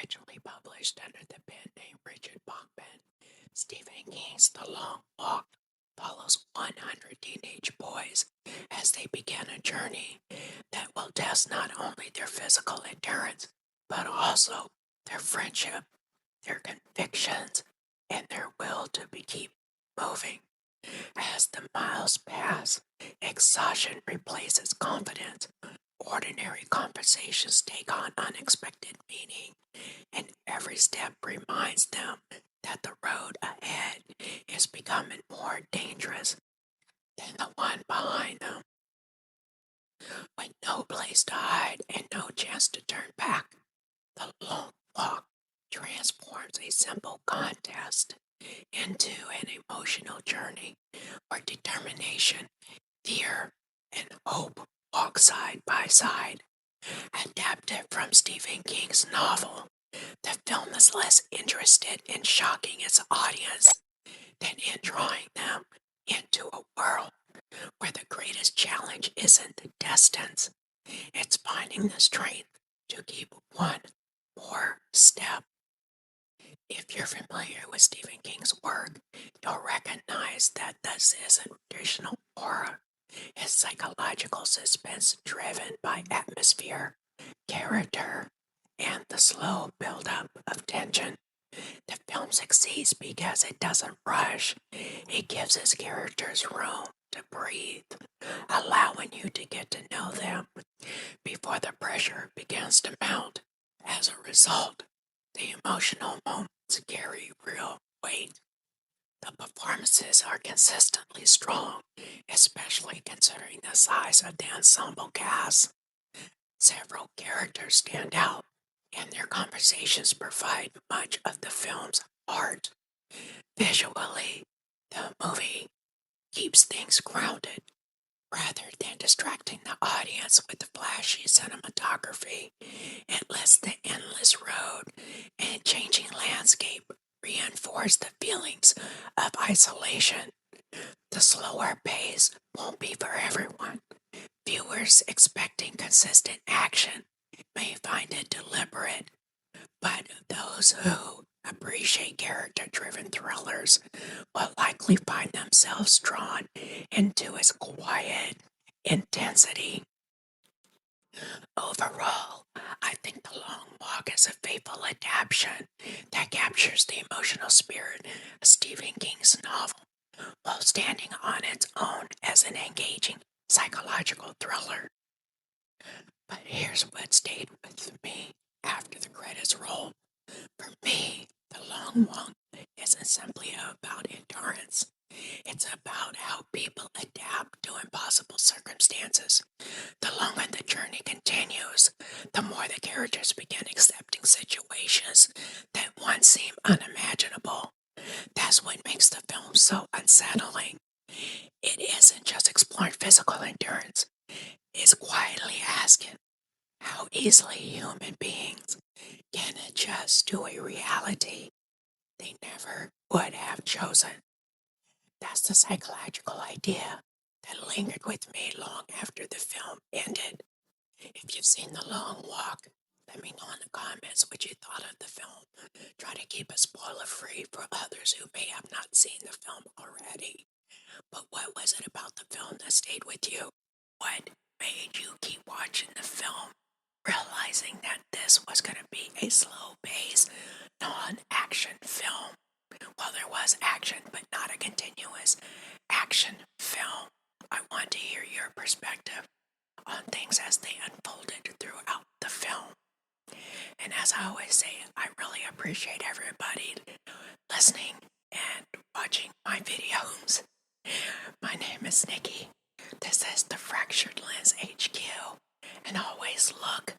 originally published under the pen name Richard Bachman, Stephen King's The Long Walk follows 100 teenage boys as they begin a journey that will test not only their physical endurance, but also their friendship, their convictions, and their will to keep moving. As the miles pass, exhaustion replaces confidence. Ordinary conversations take on unexpected meaning, and every step reminds them that the road ahead is becoming more dangerous than the one behind them. With no place to hide and no chance to turn back, the long walk transforms a simple contest into an emotional journey where determination, fear, and hope walk side by side. Adapted from Stephen King's novel, the film is less interested in shocking its audience than in drawing them into a world where the greatest challenge isn't the distance, it's finding the strength to keep one more step. If you're familiar with Stephen King's work, you'll recognize that this isn't traditional horror. It's psychological suspense driven by atmosphere, character, and the slow buildup of tension. The film succeeds because it doesn't rush. It gives its characters room to breathe, allowing you to get to know them before the pressure begins to mount. As a result, the emotional moments carry real weight. The performances are consistently strong, especially considering the size of the ensemble cast. Several characters stand out, and their conversations provide much of the film's heart. Visually, the movie keeps things grounded rather than distracting the audience with flashy cinematography. It lets the endless road and changing landscape reinforce the feelings of isolation. The slower pace won't be for everyone. Viewers expecting consistent action may find it deliberate, but those who appreciate character-driven thrillers will likely find themselves drawn into its quiet intensity. Overall, I think The Long Walk is a faithful adaptation that captures the emotional spirit of Stephen King's novel while standing on its own as an engaging psychological thriller. But here's what stayed with me after the credits rolled. For me, The Long Walk isn't simply about endurance. It's about how people adapt to impossible circumstances. The longer the journey continues, the more the characters begin accepting situations that once seemed unimaginable. That's what makes the film so unsettling. It isn't just exploring physical endurance, it's quietly asking how easily human beings can adjust to a reality they never would have chosen. That's the psychological idea that lingered with me long after the film ended. If you've seen The Long Walk, let me know in the comments what you thought of the film. Try to keep it spoiler free for others who may have not seen the film already. But what was it about the film that stayed with you? What made you keep watching the film, realizing that this was going to be a slow-paced, non-action film? Well, there was action, but not a continuous action film. I want to hear your perspective on things as they unfolded throughout the film. And as I always say, I really appreciate everybody listening and watching my videos. My name is Nikki. This is the Fractured Lens HQ. And always look